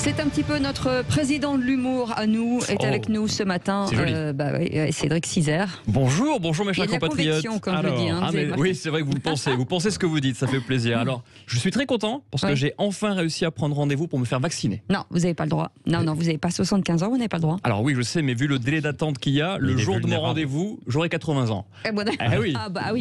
C'est un petit peu notre président de l'humour à nous, est avec nous ce matin. C'est joli. Cédric Cizer. Bonjour mes chers compatriotes. Comme je dis, oui, c'est vrai que vous le pensez. Vous pensez ce que vous dites, ça fait plaisir. Alors, je suis très content parce que j'ai enfin réussi à prendre rendez-vous pour me faire vacciner. Non, vous n'avez pas le droit. Non, vous n'avez pas 75 ans, vous n'avez pas le droit. Alors oui, je sais, mais vu le délai d'attente qu'il y a, le jour de mon rendez-vous, j'aurai 80 ans. Oui,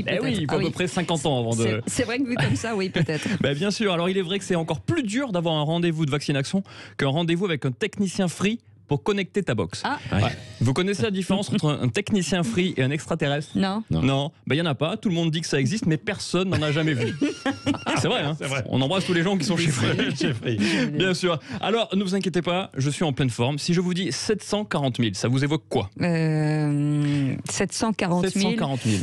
il faut à peu près 50 ans avant de... C'est vrai que vu comme ça, oui, peut-être. Bien sûr, alors il est vrai que c'est encore plus dur d'avoir un rendez-vous de vaccination qu'un rendez-vous avec un technicien free pour connecter ta box. Vous connaissez la différence entre un technicien free et un extraterrestre? Non. Il n'y en a pas, tout le monde dit que ça existe, mais personne n'en a jamais vu. C'est vrai, hein. On embrasse tous les gens qui sont chez Free. Bien sûr. Alors, ne vous inquiétez pas, je suis en pleine forme. Si je vous dis 740 000, ça vous évoque quoi? 740 000. 740 000.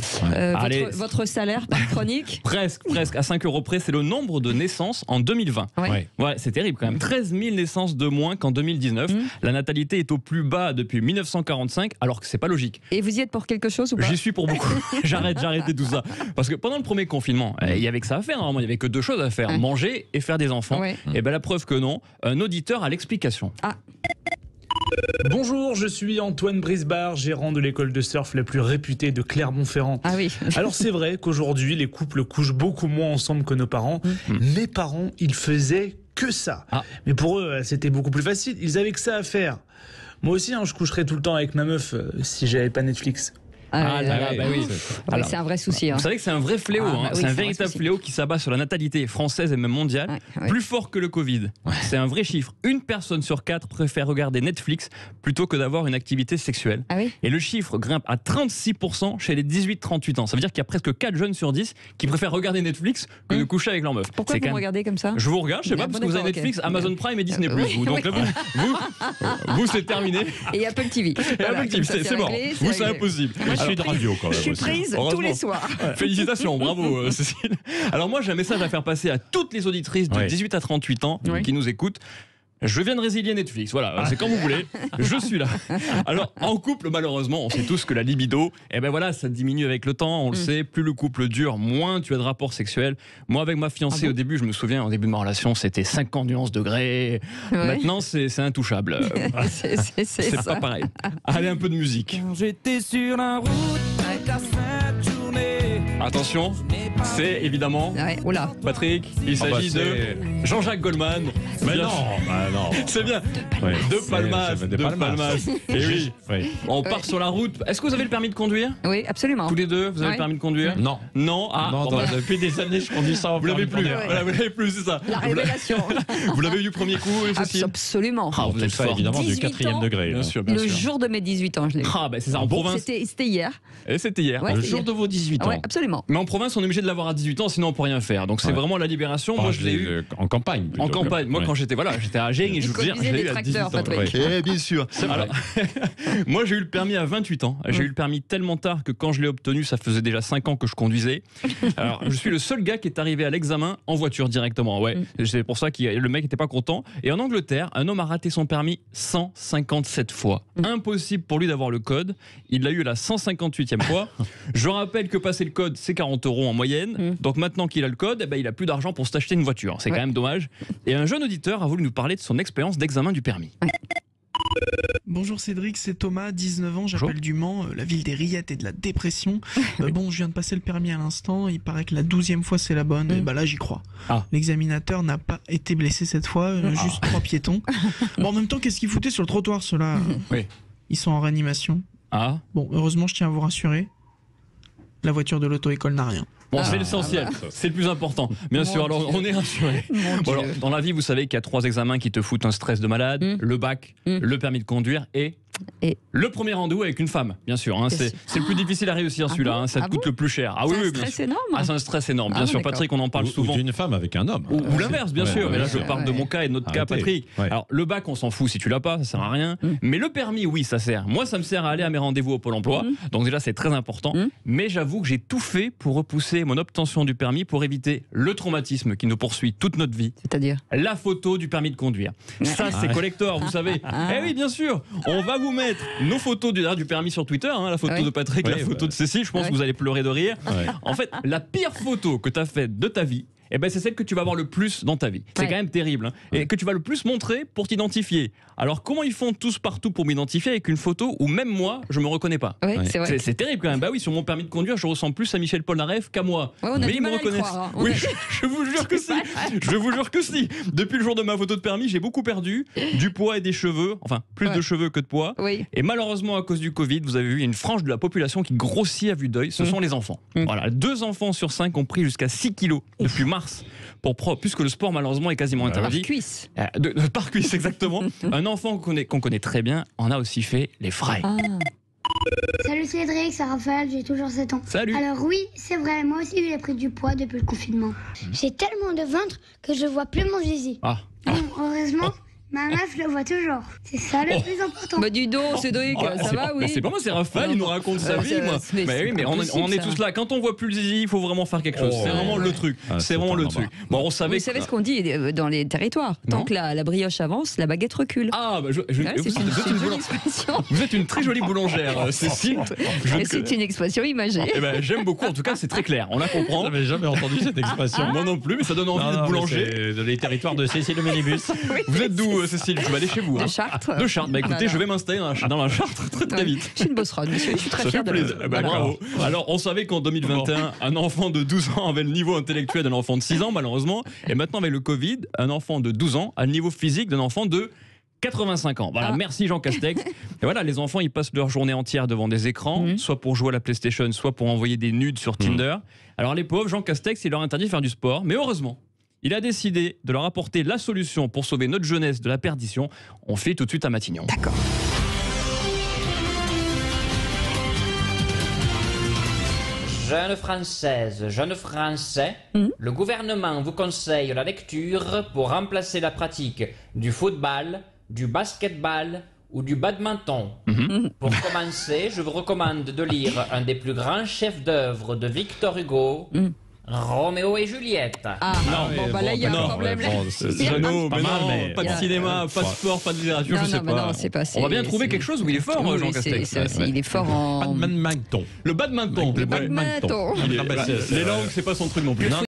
Allez, votre salaire par chronique? Presque. À 5 € près, c'est le nombre de naissances en 2020. Ouais, c'est terrible quand même. 13 000 naissances de moins qu'en 2019. La natalité est au plus bas depuis 1945, alors que c'est pas logique. Et vous y êtes pour quelque chose ou pas? J'y suis pour beaucoup. J'ai arrêté tout ça. Parce que pendant le premier confinement, il y avait que ça à faire. Normalement, il y avait que deux choses à faire, manger et faire des enfants. Et la preuve que non, un auditeur a l'explication. Bonjour, je suis Antoine Brisbard, gérant de l'école de surf la plus réputée de Clermont-Ferrand. Alors c'est vrai qu'aujourd'hui, les couples couchent beaucoup moins ensemble que nos parents. Mes parents, ils faisaient que ça. Mais pour eux, c'était beaucoup plus facile. Ils avaient que ça à faire. Moi aussi, je coucherais tout le temps avec ma meuf si j'avais pas Netflix. Oui. C'est un vrai souci. Vous savez que c'est un vrai fléau. C'est un véritable fléau qui s'abat sur la natalité française et même mondiale. Plus fort que le Covid. C'est un vrai chiffre. Une personne sur 4 préfère regarder Netflix plutôt que d'avoir une activité sexuelle. Et le chiffre grimpe à 36% chez les 18-38 ans. Ça veut dire qu'il y a presque 4 jeunes sur 10 qui préfèrent regarder Netflix que de coucher avec leur meuf. Pourquoi vous me regardez comme ça? Je vous regarde, je sais pas, parce que vous avez Netflix, Amazon Prime et Disney+. Donc là, vous c'est terminé. Et Apple TV. Apple TV, c'est mort. Vous, c'est impossible. Je suis de radio quand même. Je suis prise tous les soirs. Félicitations, bravo Cécile. Alors moi j'ai un message à faire passer à toutes les auditrices de 18 à 38 ans qui nous écoutent. Je viens de résilier Netflix, voilà, c'est quand vous voulez, je suis là. Alors, en couple, malheureusement, on sait tous que la libido, ça diminue avec le temps, on le sait, plus le couple dure, moins tu as de rapports sexuels. Moi, avec ma fiancée, au début, je me souviens, au début de ma relation, c'était 50 nuances degrés. Maintenant, c'est intouchable. C'est pas pareil. Allez, un peu de musique. J'étais sur la route à cette journée. Attention, c'est évidemment Patrick, il s'agit de Jean-Jacques Goldman. Mais non. C'est bien. De Palmas. Et oui. On part sur la route. Est-ce que vous avez le permis de conduire? Oui, absolument. Tous les deux, vous avez le permis de conduire? Non. Depuis des années, je conduis ça. Vous l'avez plus. Vous l'avez plus, c'est ça. La révélation. Vous l'avez eu du premier coup, Cécile? Absolument. Vous êtes fort, évidemment, du 4e degré. Bien sûr. Le jour de mes 18 ans, je l'ai eu. C'est ça. En province. C'était hier. Et c'était hier. Ouais, le jour de vos 18 ans. Ouais, absolument. Mais en province, on est obligé de l'avoir à 18 ans, sinon on peut rien faire. Donc c'est vraiment la libération. Moi, je l'ai eu en campagne. En campagne. Moi, quand j'étais à Agen, et je vous dire, je l'ai eu à 18 ans. Bien sûr. Alors, moi, j'ai eu le permis à 28 ans. J'ai eu le permis tellement tard que quand je l'ai obtenu, ça faisait déjà 5 ans que je conduisais. Alors, je suis le seul gars qui est arrivé à l'examen en voiture directement. C'est pour ça que le mec n'était pas content. Et en Angleterre, un homme a raté son permis 157 fois. Impossible pour lui d'avoir le code. Il l'a eu la 158e fois. Je rappelle que passer le code, c'est 40 € en moyenne. Donc maintenant qu'il a le code, il a plus d'argent pour s'acheter une voiture. C'est quand même dommage. Et un jeune auditeur a voulu nous parler de son expérience d'examen du permis. Bonjour Cédric, c'est Thomas, 19 ans, j'appelle du Mans, la ville des rillettes et de la dépression. Je viens de passer le permis à l'instant, il paraît que la 12e fois c'est la bonne, et là j'y crois. L'examinateur n'a pas été blessé cette fois, juste 3 piétons. En même temps, qu'est-ce qu'ils foutaient sur le trottoir ceux-là? Ils sont en réanimation. Heureusement, je tiens à vous rassurer, la voiture de l'auto-école n'a rien. C'est l'essentiel, c'est le plus important. Bien sûr, alors on est rassuré. Dans la vie, vous savez qu'il y a 3 examens qui te foutent un stress de malade, le bac, le permis de conduire et le premier rendez-vous avec une femme, bien sûr. C'est le plus difficile à réussir celui-là, ça te coûte le plus cher. C'est un stress énorme. C'est un stress énorme, bien sûr. Patrick, on en parle souvent. Ou d'une femme avec un homme. Ou l'inverse, bien sûr. Mais là, je parle de mon cas et de notre cas, Patrick. Alors, le bac, on s'en fout si tu l'as pas, ça sert à rien. Mais le permis, oui, ça sert. Moi, ça me sert à aller à mes rendez-vous au Pôle emploi. Donc déjà, c'est très important. Mais j'avoue que j'ai tout fait pour repousser mon obtention du permis pour éviter le traumatisme qui nous poursuit toute notre vie. C'est-à-dire la photo du permis de conduire. Ça, c'est collector, vous savez. Oui, bien sûr. On va vous mettre nos photos du permis sur Twitter, la photo de Patrick, la photo de Cécile. Je pense que vous allez pleurer de rire. En fait, la pire photo que tu as faite de ta vie, eh ben c'est celle que tu vas voir le plus dans ta vie. C'est quand même terrible. Hein. Et que tu vas le plus montrer pour t'identifier. Alors comment ils font tous partout pour m'identifier avec une photo où même moi, je me reconnais pas? C'est terrible quand même. Bah oui, sur mon permis de conduire, je ressemble plus à Michel Polnareff qu'à moi. Mais ils me reconnaissent. Croire, hein. Oui, je vous jure que si. Je vous jure que si. Depuis le jour de ma photo de permis, j'ai beaucoup perdu du poids et des cheveux. Enfin, plus de cheveux que de poids. Et malheureusement, à cause du Covid, vous avez vu une frange de la population qui grossit à vue d'œil. Ce sont les enfants. Voilà, 2 enfants sur 5 ont pris jusqu'à 6 kilos depuis mars. Puisque le sport malheureusement est quasiment interdit. Par cuisse. Par cuisse, exactement. Un enfant qu'on connaît très bien en a aussi fait les frais. Salut Cédric, c'est Raphaël, j'ai toujours 7 ans. Salut. Alors oui, c'est vrai, moi aussi j'ai pris du poids depuis le confinement. J'ai tellement de ventre que je vois plus mon zizi. Bon, heureusement, ma meuf le voit toujours. C'est ça le plus important. Bah dis donc Cédric, ça va, oui. C'est pas moi, c'est Raphaël, il nous raconte sa vie, moi. Mais on est tous là. Quand on voit plus le zizi, il faut vraiment faire quelque chose. C'est vraiment le truc. C'est vraiment le truc. Bon, on savait. Vous savez ce qu'on dit dans les territoires? Tant que la brioche avance, la baguette recule. Ah, bah vous êtes une très jolie boulangère, Cécile. C'est une expression imagée. J'aime beaucoup, en tout cas, c'est très clair. On la comprend. J'avais jamais entendu cette expression. Moi non plus, mais ça donne envie d'être boulanger. Les territoires de Cécile le minibus. Vous êtes d'où, Cécile? Je vais aller chez vous. De Chartres. De Chartres. Bah écoutez, je vais m'installer dans la Chartres très vite. Je suis une bosseronne, monsieur. Je suis très fière de vous. Bravo. Alors, on savait qu'en 2021, un enfant de 12 ans avait le niveau intellectuel d'un enfant de 6 ans, malheureusement. Et maintenant, avec le Covid, un enfant de 12 ans a le niveau physique d'un enfant de 85 ans. Voilà, merci Jean Castex. Et voilà, les enfants, ils passent leur journée entière devant des écrans, soit pour jouer à la PlayStation, soit pour envoyer des nudes sur Tinder. Alors les pauvres, Jean Castex, il leur interdit de faire du sport, mais heureusement, il a décidé de leur apporter la solution pour sauver notre jeunesse de la perdition. On fait tout de suite à Matignon. D'accord. Jeunes Françaises, jeunes Français, le gouvernement vous conseille la lecture pour remplacer la pratique du football, du basketball ou du badminton. Pour commencer, je vous recommande de lire un des plus grands chefs-d'œuvre de Victor Hugo, Roméo et Juliette. Là, il y a un problème. Jeannot, pas de cinéma, pas de sport, pas de littérature, je sais pas. On va bien trouver quelque chose où il est fort, Jean Castex. Il est fort en... Badminton. Le badminton. Le badminton. Les langues, c'est pas son truc non plus.